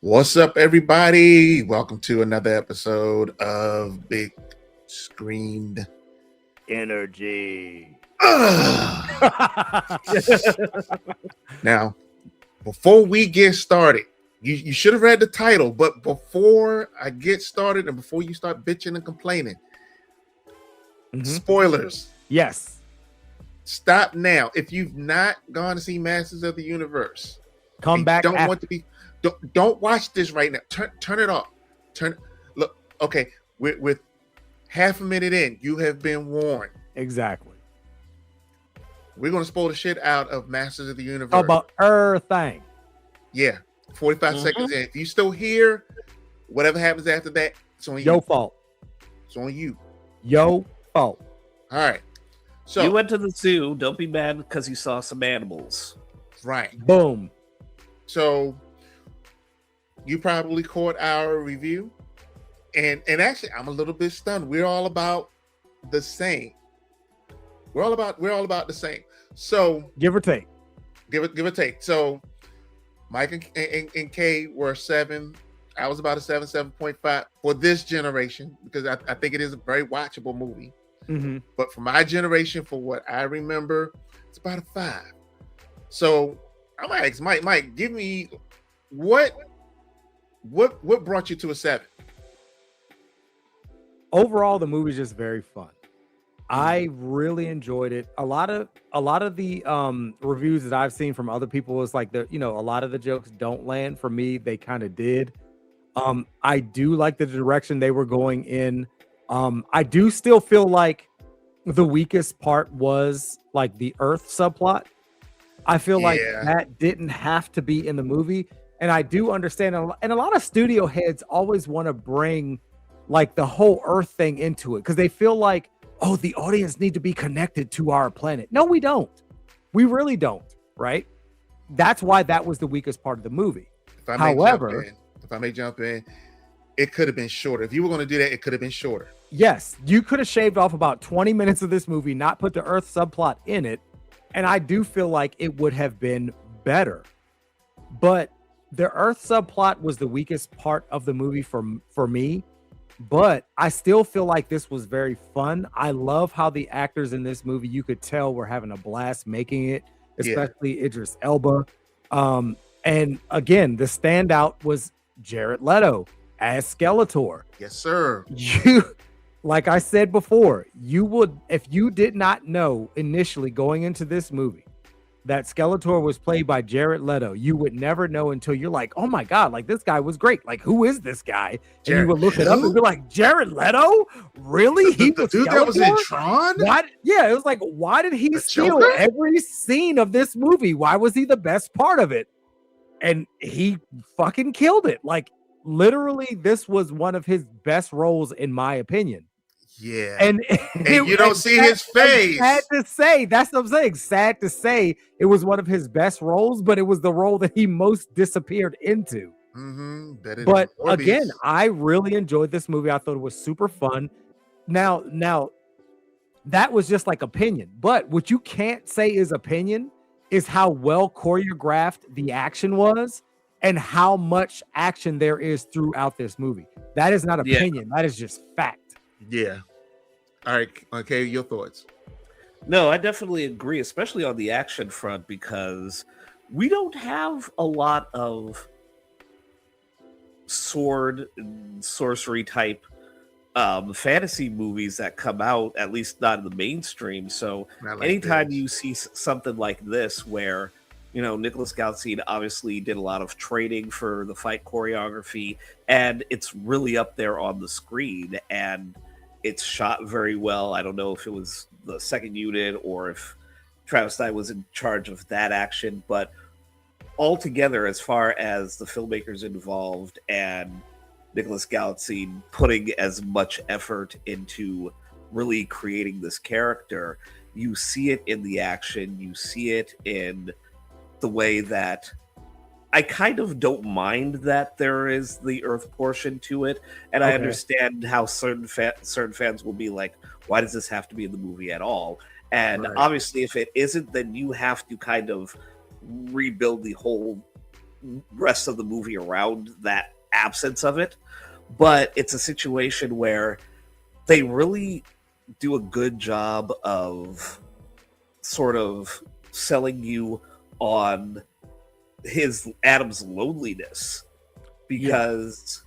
What's up, everybody? Welcome to another episode of Big Screened Energy. Now, before we get started, you should have read the title, but before I get started and before you start bitching and complaining, spoilers. Yes. Stop now. If you've not gone to see Masters of the Universe, Come back. Don't watch this right now. Turn it off. Look. Okay, with half a minute in, you have been warned. Exactly. We're gonna spoil the shit out of Masters of the Universe. About everything. Yeah, 45 seconds in. If you still here, whatever happens after that, it's on you. Your fault. It's on you. Your fault. All right. So you went to the zoo. Don't be mad because you saw some animals. Right. Boom. So you probably caught our review, and actually, I'm a little bit stunned. We're all about the same. We're all about the same. So give or take. Give or take. So Mike and Kay were 7. I was about a 7.5 for this generation because I think it is a very watchable movie. Mm-hmm. But for my generation, for what I remember, it's about a 5. So I'm gonna ask Mike, give me what brought you to a 7? Overall, the movie's just very fun. I really enjoyed it. A lot of the reviews that I've seen from other people is like a lot of the jokes don't land. For me, they kind of did. I do like the direction they were going in. I do still feel like the weakest part was like the Earth subplot. I feel like that didn't have to be in the movie. And I do understand, and a lot of studio heads always want to bring like the whole Earth thing into it because they feel like, oh, the audience need to be connected to our planet. No, we don't. We really don't, right? That's why that was the weakest part of the movie. If I may jump in, it could have been shorter. If you were going to do that, it could have been shorter. Yes, you could have shaved off about 20 minutes of this movie, not put the Earth subplot in it, and I do feel like it would have been better. But the Earth subplot was the weakest part of the movie for me, but I still feel like this was very fun. I love how the actors in this movie, you could tell were having a blast making it, especially Idris Elba. And again, the standout was Jared Leto as Skeletor. Yes, sir. Like I said before, you would, if you did not know initially going into this movie that Skeletor was played by Jared Leto, you would never know until you're like, oh my God, like this guy was great. Like, who is this guy? And you would look it up and be like, Jared Leto? Really? He was dude Skeletor? That was in Tron? What? Yeah, it was like, why did he steal every scene of this movie? Why was he the best part of it? And he fucking killed it. Like, literally, this was one of his best roles, in my opinion. Yeah. And you don't see his face. Sad to say, that's what I'm saying. Sad to say, it was one of his best roles, but it was the role that he most disappeared into. But again, I really enjoyed this movie. I thought it was super fun. Now, that was just like opinion. But what you can't say is opinion is how well choreographed the action was and how much action there is throughout this movie. That is not opinion. That is just fact. Yeah. All right. Okay. Your thoughts? No, I definitely agree, especially on the action front, because we don't have a lot of sword and sorcery type fantasy movies that come out, at least not in the mainstream. So anytime you see something like this where, Nicholas Galitzine obviously did a lot of training for the fight choreography, and it's really up there on the screen, and it's shot very well. I don't know if it was the second unit or if Travis Knight was in charge of that action, but altogether, as far as the filmmakers involved and Nicholas Galitzine putting as much effort into really creating this character, you see it in the action, you see it in the way that I kind of don't mind that there is the Earth portion to it, and I understand how certain fans will be like, why does this have to be in the movie at all? And obviously, if it isn't, then you have to kind of rebuild the whole rest of the movie around that absence of it. But it's a situation where they really do a good job of sort of selling you on Adam's loneliness, because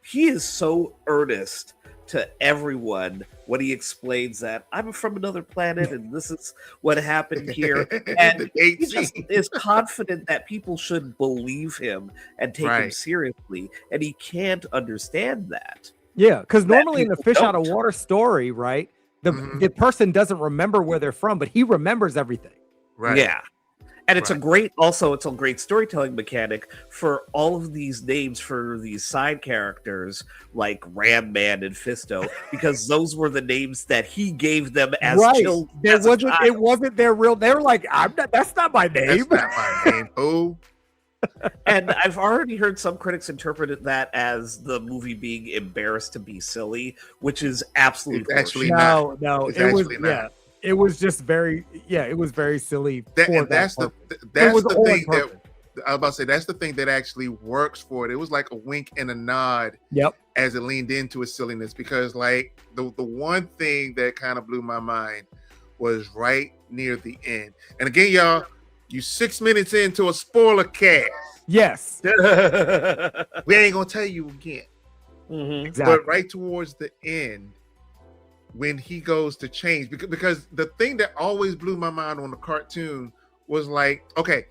he is so earnest to everyone when he explains that I'm from another planet and this is what happened here. And he just is confident that people should believe him and take him seriously. And he can't understand that. Yeah, because normally in the fish out of water story, right, the person doesn't remember where they're from, but he remembers everything. Right. Yeah. And it's a great storytelling mechanic for all of these names for these side characters like Ram Man and Fisto, because those were the names that he gave them as children. It wasn't their real. They were like, that's not my name. That's not my name. Oh. And I've already heard some critics interpret that as the movie being embarrassed to be silly, which is absolutely no. It was not. Yeah. It was just very silly. That's the thing that I was about to say. That's the thing that actually works for it. It was like a wink and a nod. Yep. As it leaned into its silliness, because like the one thing that kind of blew my mind was right near the end. And again, y'all, you 6 minutes into a spoiler cast. Yes. We ain't gonna tell you again. Exactly. But right towards the end, when he goes to change, because the thing that always blew my mind on the cartoon was like, okay,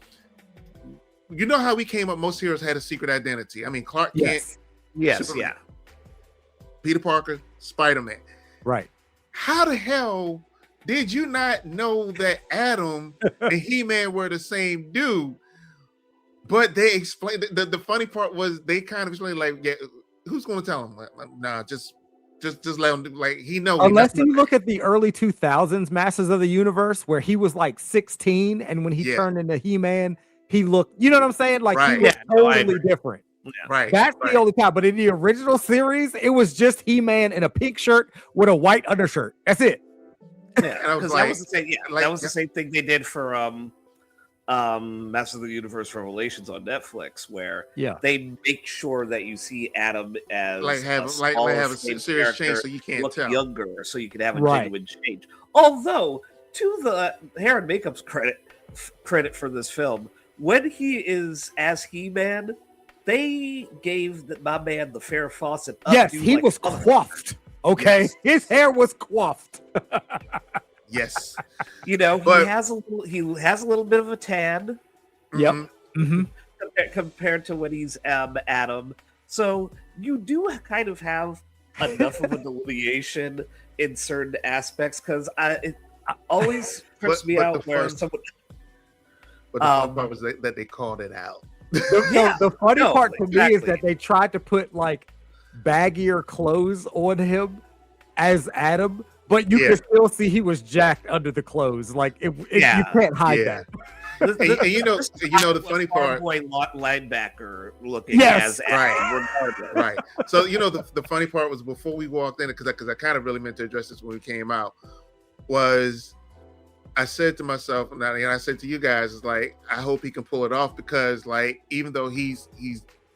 you know how we came up, most heroes had a secret identity. I mean, Clark Kent, Superman, Peter Parker, Spider-Man. Right. How the hell did you not know that Adam and He-Man were the same dude? But they explained, the funny part was they kind of explained like, yeah, who's going to tell him? Like, nah, just let him do, like, he knows. Unless you look at the early 2000s Masters of the Universe, where he was like 16, and when he turned into He-Man, he looked, you know what I'm saying? Like he looked totally different. Yeah. Right. That's the only time. But in the original series, it was just He-Man in a pink shirt with a white undershirt. That's it. Yeah, because that was the same. Yeah, that was the same thing they did for Masters of the Universe Revelations on Netflix, where they make sure that you see Adam as have a serious change, so you can't look tell younger, so you can have a genuine change. Although, to the hair and makeup's credit for this film, when he is as He-Man, they gave my man the Farrah Fawcett. Yes, he was coiffed. Okay, his hair was coiffed. Yes, he has a little bit of a tan. Yep. Compared to when he's Adam, so you do kind of have enough of a delineation in certain aspects, because it always trips me out where someone. But the fun part was that they called it out. The funny part to me is that they tried to put like baggier clothes on him as Adam, but you can still see he was jacked under the clothes. Like you can't hide that. And you know the funny part, boy linebacker looking as Adam, right. So the funny part was before we walked in, because I kind of really meant to address this when we came out, was I said to myself, and I said to you guys, is like, I hope he can pull it off, because like, even though he's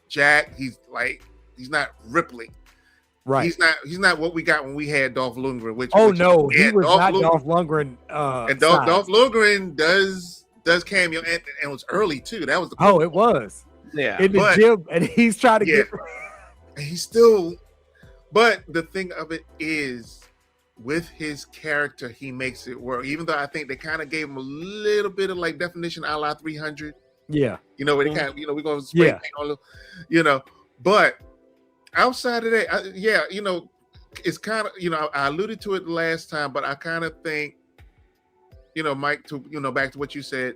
jacked, he's not Ripley. Right. He's not what we got when we had Dolph Lundgren. He was not Dolph Lundgren. And Dolph Lundgren does cameo, and it was early too. That was the it was. Yeah. In the gym, and he's trying to get. And he's still. But the thing of it is, with his character, he makes it work. Even though I think they kind of gave him a little bit of like definition a la 300. Yeah. Where they kind of, we're going to spray paint on, but outside of that, it's kind of, I alluded to it last time, but I kind of think, Mike, to, back to what you said,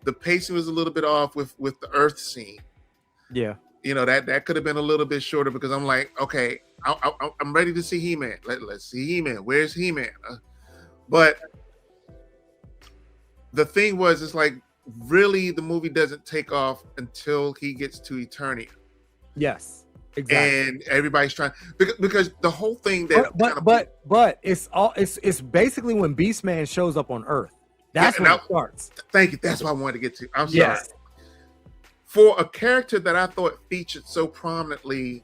the pacing was a little bit off with the Earth scene. Yeah. That could have been a little bit shorter, because I'm like, okay, I'm ready to see He-Man. Let's see He-Man. Where's He-Man? But the thing was, it's like, really, the movie doesn't take off until he gets to Eternia. Yes, exactly. And everybody's trying, because the whole thing that but it's basically when Beastman shows up on Earth. That's when it starts. Thank you. That's what I wanted to get to. I'm sorry. Yes. for a character that I thought featured so prominently,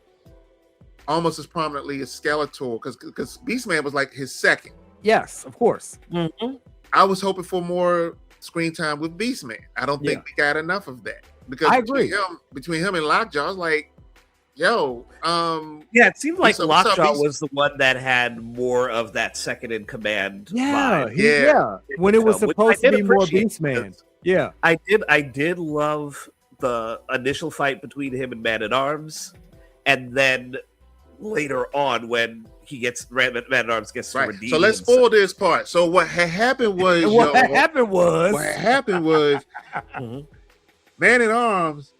almost as prominently as Skeletor, because Beastman was like his second. Yes, of course. Mm-hmm. I was hoping for more screen time with Beastman. I don't think we got enough of that, because I agree. Between him and Lockjaw, I was like, yo, it seemed like Lockjaw Beast? was the one that had more of that second in command vibe. Yeah. When it was supposed to be more Beastman. Yeah, I did love the initial fight between him and Man-at-Arms, and then later on when he gets Man-at-Arms gets to redeem. So let's spoil this part. So what happened was Man-at-Arms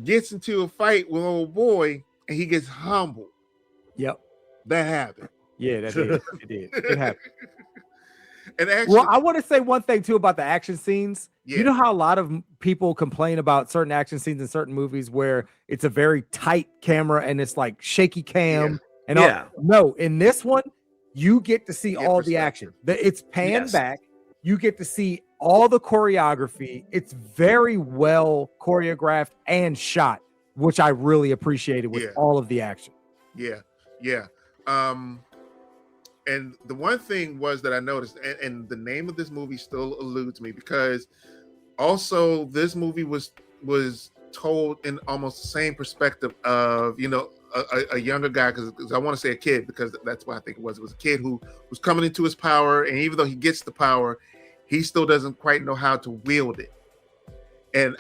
gets into a fight with old boy and he gets humbled. Yep. That happened. Yeah, that did. It did. It happened. And actually, I want to say one thing too about the action scenes. Yeah. You know how a lot of people complain about certain action scenes in certain movies where it's a very tight camera and it's like shaky cam and all. No, in this one, you get to see all the action. It's panned back. You get to see all the choreography. It's very well choreographed and shot, which I really appreciated with all of the action. Yeah. And the one thing was that I noticed, and the name of this movie still eludes me, because also this movie was told in almost the same perspective of, you know, a younger guy, because I want to say a kid, because that's what I think it was. It was a kid who was coming into his power, and even though he gets the power, he still doesn't quite know how to wield it. And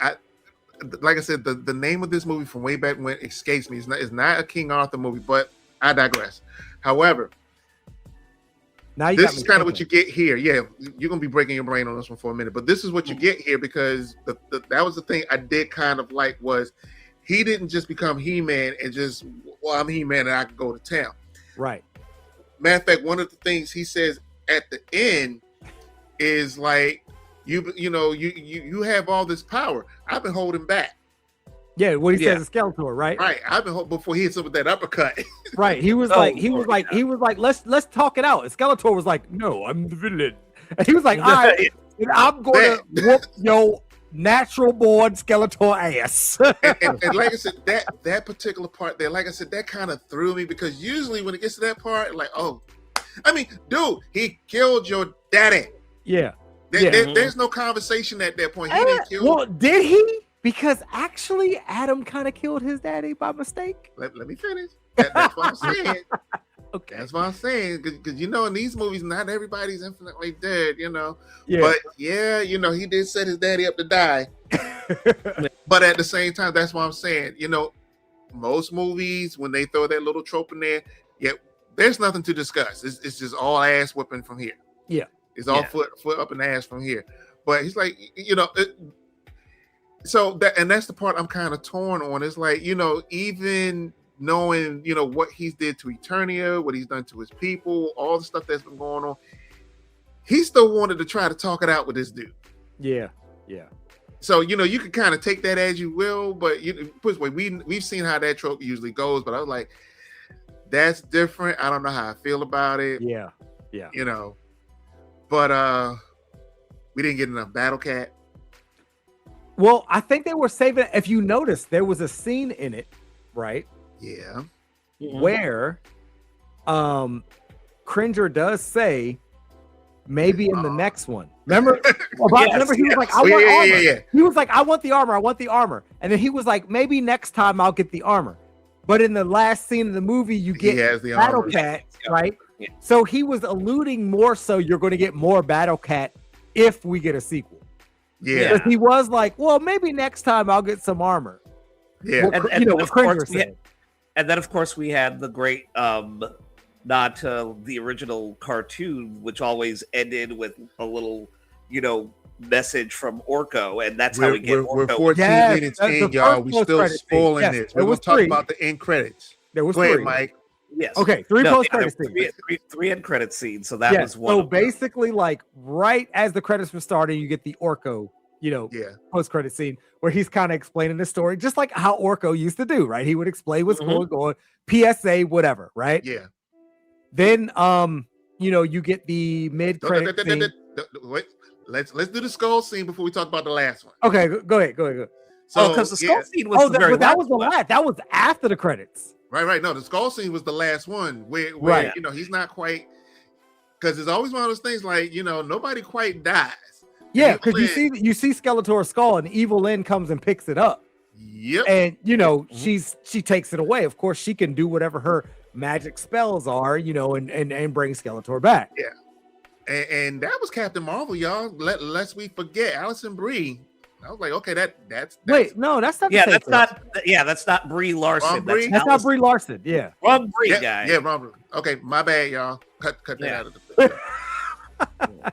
like I said, the name of this movie from way back when escapes me. It's not a King Arthur movie, but I digress. However, now this is kind of what you get here. Yeah, you're gonna be breaking your brain on this one for a minute, but this is what you get here, because that was the thing I did kind of like, was he didn't just become He-Man and just, well, I'm He-Man and I can go to town. Right. Matter of fact, one of the things he says at the end is like, you have all this power. I've been holding back. Yeah, what he says is Skeletor, right? Right. I've been holding before he hits him with that uppercut. Right. He was like, let's talk it out. And Skeletor was like, no, I'm the villain. And he was like, all right, I'm gonna whoop your natural born Skeletor ass. and like I said, that particular part there, like I said, that kind of threw me, because usually when it gets to that part, like, oh, I mean, dude, he killed your daddy. Yeah. There's no conversation at that point. He didn't kill. Well, did he? Because actually, Adam kind of killed his daddy by mistake. Let me finish. That's what I'm saying. Okay. That's what I'm saying. Because in these movies, not everybody's infinitely dead, Yeah. But he did set his daddy up to die. But at the same time, that's what I'm saying. Most movies, when they throw that little trope in there, there's nothing to discuss. It's just all ass whipping from here. Yeah. It's all foot up and ass from here. But he's like, so that's the part I'm kind of torn on. It's like, even knowing, what he's did to Eternia, what he's done to his people, all the stuff that's been going on, he still wanted to try to talk it out with this dude. Yeah. So, you can kind of take that as you will, but put this way, we've seen how that trope usually goes, but I was like, that's different. I don't know how I feel about it. Yeah. But we didn't get enough Battle Cat. Well, I think they were saving. If you notice, there was a scene in it, right? Yeah. Where Cringer does say, maybe in the next one. Remember? Remember he was like, I want armor. Yeah. He was like, I want the armor. And then he was like, maybe next time I'll get the armor. But in the last scene of the movie, you get Battle Cat, right? Yeah. So he was alluding more so you're going to get more Battle Cat if we get a sequel. Yeah. Because he was like, well, maybe next time I'll get some armor. Yeah. And then, of course, we had the great nod to the original cartoon, which always ended with a little, message from Orko. And that's how we get Orko. We're 14 minutes in, y'all. We still spoiling this. We're going to talk about the end credits. There was Go ahead, Mike. Yes. Okay, post-credit scenes. Three end credit scenes. So that was one. So basically, like right as the credits were starting, you get the Orko, post-credit scene where he's kind of explaining the story, just like how Orko used to do, right? He would explain what's going on, PSA, whatever, right? Yeah. Then, you get the mid-credit scene. Wait, let's do the skull scene before we talk about the last one. Okay, go ahead. So, because the skull scene was the very that was the last. That was after the credits. Right. No, the skull scene was the last one where Right. you know, he's not quite, because it's always one of those things like, you know, nobody quite dies. Yeah, because you see Skeletor's skull, and Evil Lynn comes and picks it up. Yep. And you know, she takes it away. Of course, she can do whatever her magic spells are, you know, and bring Skeletor back. Yeah. And that was Captain Marvel, y'all. Lest we forget Alison Brie. I was like, okay, that's wait, no, that's not. That's not Brie Larson. That's not Brie Larson. Yeah, Ron Brie guy. Yeah, Ron Brie. Okay, my bad, y'all. Cut that out of the.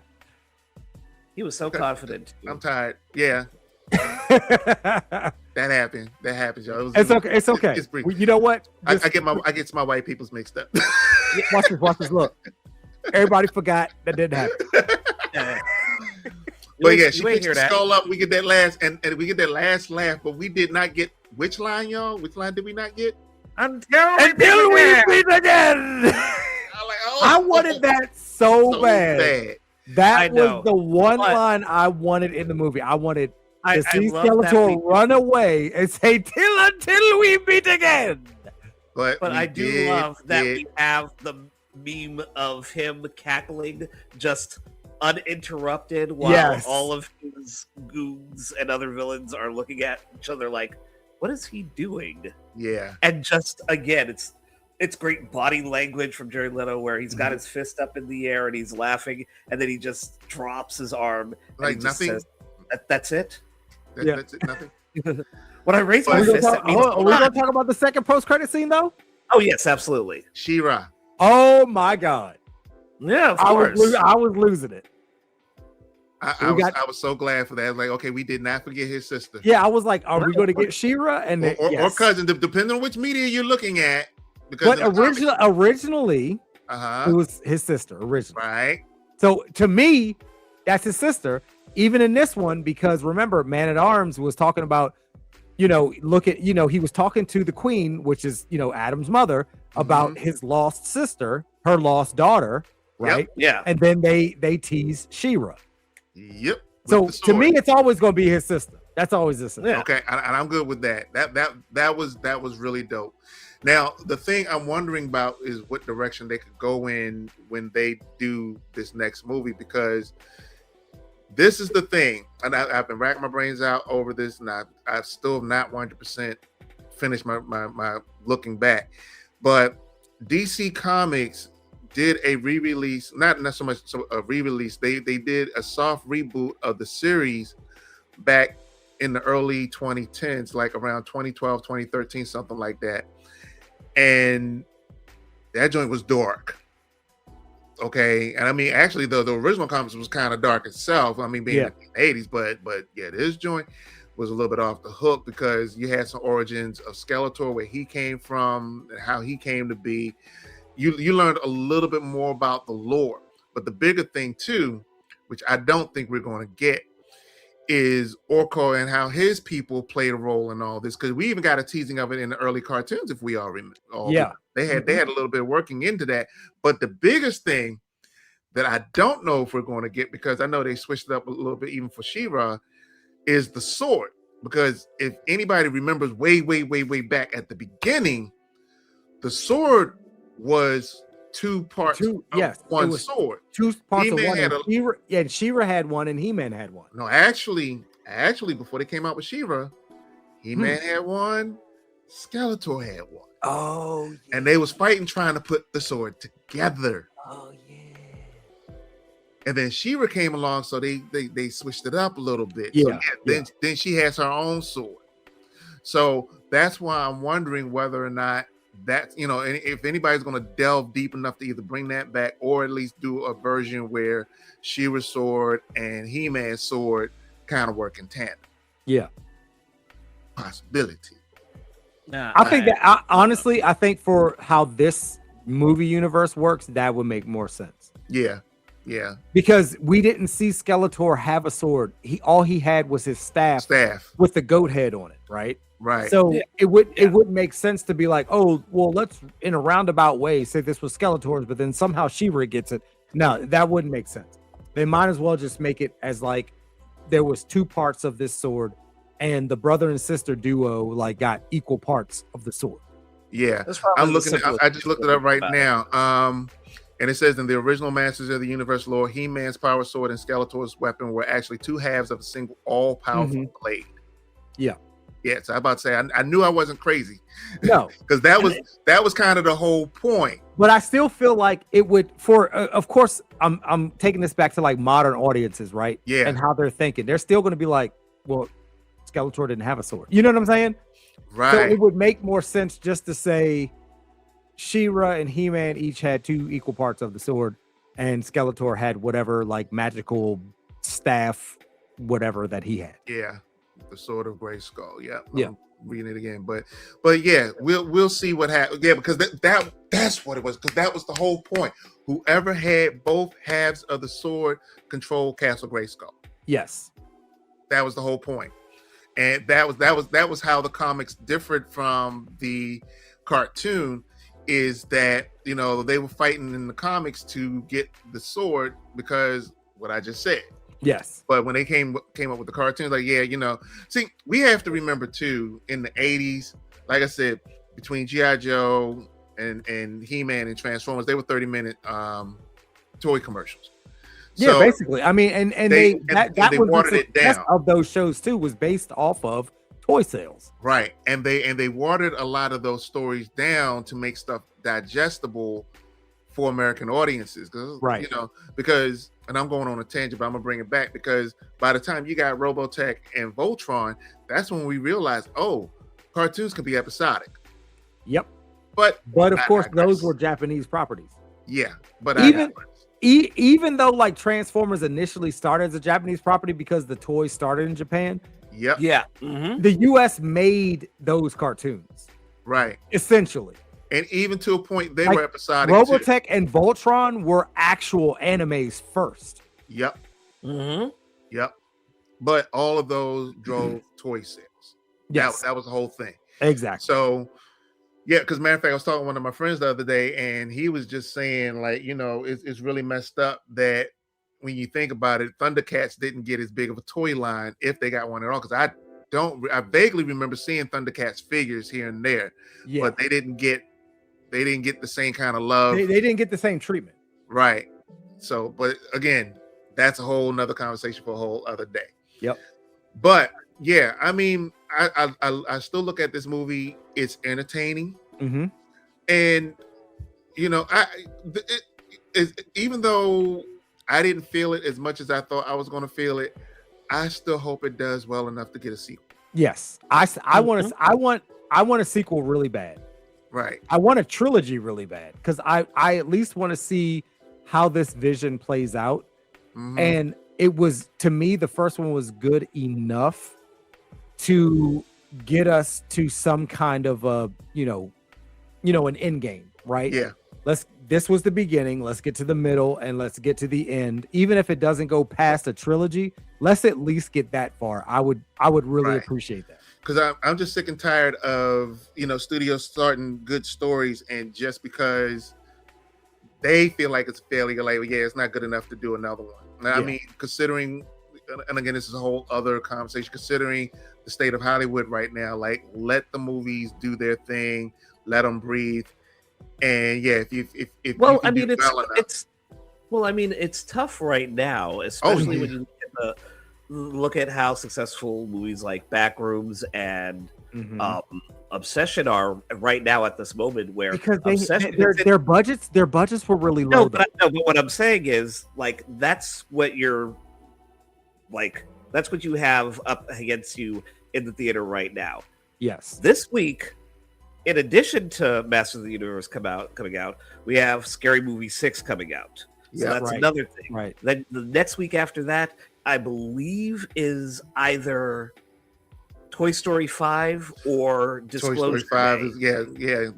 He was so confident. I'm tired. Yeah. That happened. That happens, y'all. It's okay. It's okay. It's Brie. You know what? I get my white people's mixed up. Watch this. Look, everybody forgot that didn't happen. But yeah, she picks the skull up. We get that last, and we get that last laugh. But we did not get which line, y'all? Which line did we not get? Until we meet again. I wanted that so bad. That was the one line I wanted in the movie. I wanted to see Skeletor run away and say, until we meet again. But I do love that we have the meme of him cackling just uninterrupted while all of his goons and other villains are looking at each other like, what is he doing? Yeah. And just, again, it's great body language from Jared Leto where he's got his fist up in the air and he's laughing, and then he just drops his arm. Like nothing. Says, that's it? That's it, nothing? When I raise my fist, that means... Are we going to talk about the second post-credit scene, though? Oh, yes, absolutely. She-Ra. Oh, my God. Yeah, of course. I was losing it. I was so glad for that. I was like, okay, we did not forget his sister. Yeah, I was like, are we going to get She-Ra? Or cousin, depending on which media you're looking at. Because originally, it was his sister originally. Right. So to me, that's his sister. Even in this one, because remember, Man at Arms was talking about, he was talking to the Queen, which is, Adam's mother, about his lost sister, her lost daughter, right? Yep. Yeah. And then they tease She-Ra. Yep. So to me, it's always going to be his sister. That's always his sister. Yeah. Okay, and I'm good with that. That was really dope. Now, the thing I'm wondering about is what direction they could go in when they do this next movie, because this is the thing, and I've been racking my brains out over this, and I still have not 100% finished my looking back. But DC Comics did a re-release, not so much a re-release. They did a soft reboot of the series back in the early 2010s, like around 2012, 2013, something like that. And that joint was dark. Okay. And I mean, actually, the original comics was kind of dark itself. I mean, being in the 80s, but yeah, this joint was a little bit off the hook because you had some origins of Skeletor, where he came from and how he came to be. You learned a little bit more about the lore. But the bigger thing too, which I don't think we're going to get, is Orko and how his people played a role in all this, because we even got a teasing of it in the early cartoons, if we all remember. They had a little bit of working into that. But the biggest thing that I don't know if we're going to get, because I know they switched it up a little bit even for She-Ra, is the sword. Because if anybody remembers way back at the beginning, the sword was two parts of one sword. Two parts of one. And She-Ra had one and He-Man had one. No, actually, before they came out with She-Ra, He-Man had one, Skeletor had one. Oh, yeah. And they was fighting, trying to put the sword together. Oh, yeah. And then She-Ra came along, so they switched it up a little bit. Yeah. So then she has her own sword. So that's why I'm wondering whether or not that, if anybody's going to delve deep enough to either bring that back or at least do a version where She-Ra's sword and He-Man's sword kind of work in tandem. Yeah. Possibility. I think that honestly, I think for how this movie universe works, that would make more sense. Yeah. Yeah. Because we didn't see Skeletor have a sword. All he had was his staff with the goat head on it, right? Right. So it wouldn't make sense to be like, oh, well, let's in a roundabout way say this was Skeletor's, but then somehow She-Ra gets it. No, that wouldn't make sense. They might as well just make it as like there was two parts of this sword and the brother and sister duo like got equal parts of the sword. Yeah, I'm looking. I just looked it up right now. And it says in the original Masters of the Universe lore, He-Man's power sword and Skeletor's weapon were actually two halves of a single all-powerful blade. Yeah. Yeah, so I'm about to say I knew I wasn't crazy. No, because that was kind of the whole point. But I still feel like it would of course I'm taking this back to like modern audiences, right? Yeah. And how they're thinking. They're still going to be like, well, Skeletor didn't have a sword. You know what I'm saying? Right. So it would make more sense just to say She-Ra and He-Man each had two equal parts of the sword, and Skeletor had whatever like magical staff, whatever that he had. Yeah, the Sword of Grayskull. Yeah, yeah. I'm reading it again, but yeah, we'll see what happens. Yeah, because that's what it was. Because that was the whole point. Whoever had both halves of the sword controlled Castle Grayskull. Yes, that was the whole point, and that was how the comics differed from the cartoon. Is that, you know, they were fighting in the comics to get the sword because what I just said. Yes. But when they came up with the cartoons, like, yeah, you know, see, we have to remember too, in the 80s, like I said, between G.I. Joe and He-Man and Transformers, they were 30-minute toy commercials. Yeah, so basically. I mean, and they watered it down. Of those shows too was based off of toy sales. Right. And they watered a lot of those stories down to make stuff digestible for American audiences. Right. You know, because, and I'm going on a tangent, but I'm gonna bring it back, because by the time you got Robotech and Voltron, that's when we realized, oh, cartoons can be episodic. Yep. But of course those were Japanese properties. Yeah. But even though like Transformers initially started as a Japanese property because the toys started in Japan. Yep. Yeah. The US made those cartoons. Right. Essentially. And even to a point, they like, were episodic. Robotech and Voltron were actual animes first. Yep. Yep. But all of those drove toy sales. Yes. That was the whole thing. Exactly. So, yeah, because matter of fact, I was talking to one of my friends the other day, and he was just saying, like, you know, it's really messed up that when you think about it, Thundercats didn't get as big of a toy line if they got one at all. Because I vaguely remember seeing Thundercats figures here and there, but they didn't get the same kind of love. They didn't get the same treatment. Right. So, but again, that's a whole nother conversation for a whole other day. Yep. But yeah, I mean, I still look at this movie. It's entertaining, and you know, even though I didn't feel it as much as I thought I was going to feel it, I still hope it does well enough to get a sequel. Yes, I want a sequel really bad. Right. I want a trilogy really bad because I at least want to see how this vision plays out. And it was, to me, the first one was good enough to get us to some kind of a, you know, an end game, right? Yeah. This was the beginning. Let's get to the middle and let's get to the end. Even if it doesn't go past a trilogy, let's at least get that far. I would really appreciate that. Because I'm just sick and tired of, you know, studios starting good stories, and just because they feel like it's a failure, like, yeah, it's not good enough to do another one. Now, I mean, considering, and again, this is a whole other conversation, considering the state of Hollywood right now, like, let the movies do their thing, let them breathe. And yeah, it's tough right now, especially when you look at how successful movies like Backrooms and Obsession are right now at this moment, where because their budgets were really low. But what I'm saying is, like, that's what you have up against you in the theater right now. Yes. This week, in addition to Masters of the Universe coming out, we have Scary Movie 6 coming out. So that's another thing. Right. Then the next week after that, I believe, is either Toy Story 5 or Disclosure. Toy Story 5 is, yeah.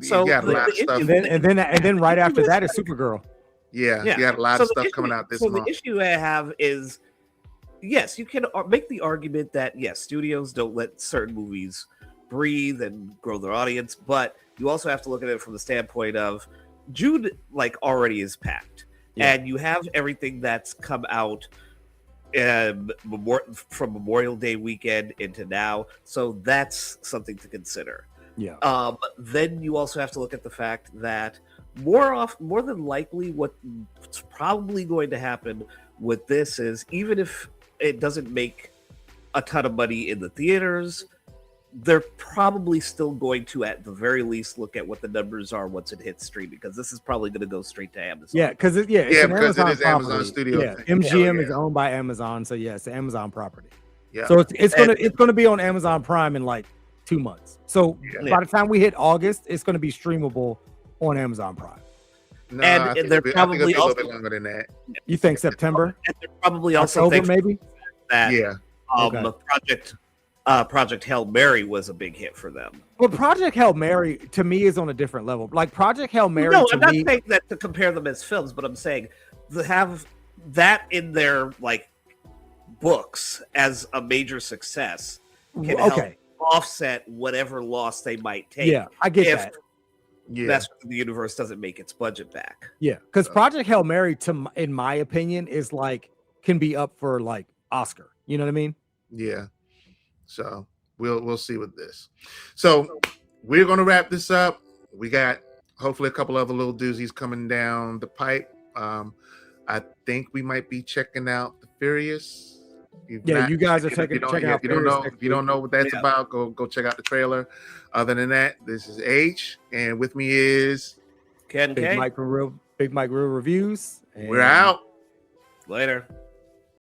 So you got a lot of stuff. And then right after that is Supergirl. Yeah, you got a lot of stuff coming out this month. So the issue I have is, yes, you can make the argument that, yes, studios don't let certain movies breathe and grow their audience, but you also have to look at it from the standpoint of June, like, already is packed, and you have everything that's come out from Memorial Day weekend into now. So that's something to consider. Yeah. Then you also have to look at the fact that more than likely what's probably going to happen with this is, even if it doesn't make a ton of money in the theaters, they're probably still going to, at the very least, look at what the numbers are once it hits streaming, because this is probably going to go straight to Amazon. Yeah, because it's because an it is Amazon Amazon Studio. Yeah, MGM is owned by Amazon, so yeah, it's an Amazon property. Yeah. So it's gonna be on Amazon Prime in like 2 months. So by the time we hit August, it's gonna be streamable on Amazon Prime. No, and they're probably a little bit longer than that. You think September? And they're probably also October, maybe. That Project Hail Mary was a big hit for them. But Project Hail Mary to me is on a different level. Like Project Hail Mary. No, I'm not saying that to compare them as films, but I'm saying to have that in their like books as a major success can help offset whatever loss they might take. Yeah, I get that. That's the universe doesn't make its budget back. Yeah, because Project Hail Mary, in my opinion, is like can be up for like Oscar. You know what I mean? Yeah. So we'll see with this. So we're gonna wrap this up. We got hopefully a couple other little doozies coming down the pipe. I think we might be checking out The Furious. You guys are checking out. If you don't know what that's about, go check out the trailer. Other than that, this is H, and with me is Ken K. Big Mike Real Reviews. We're out later.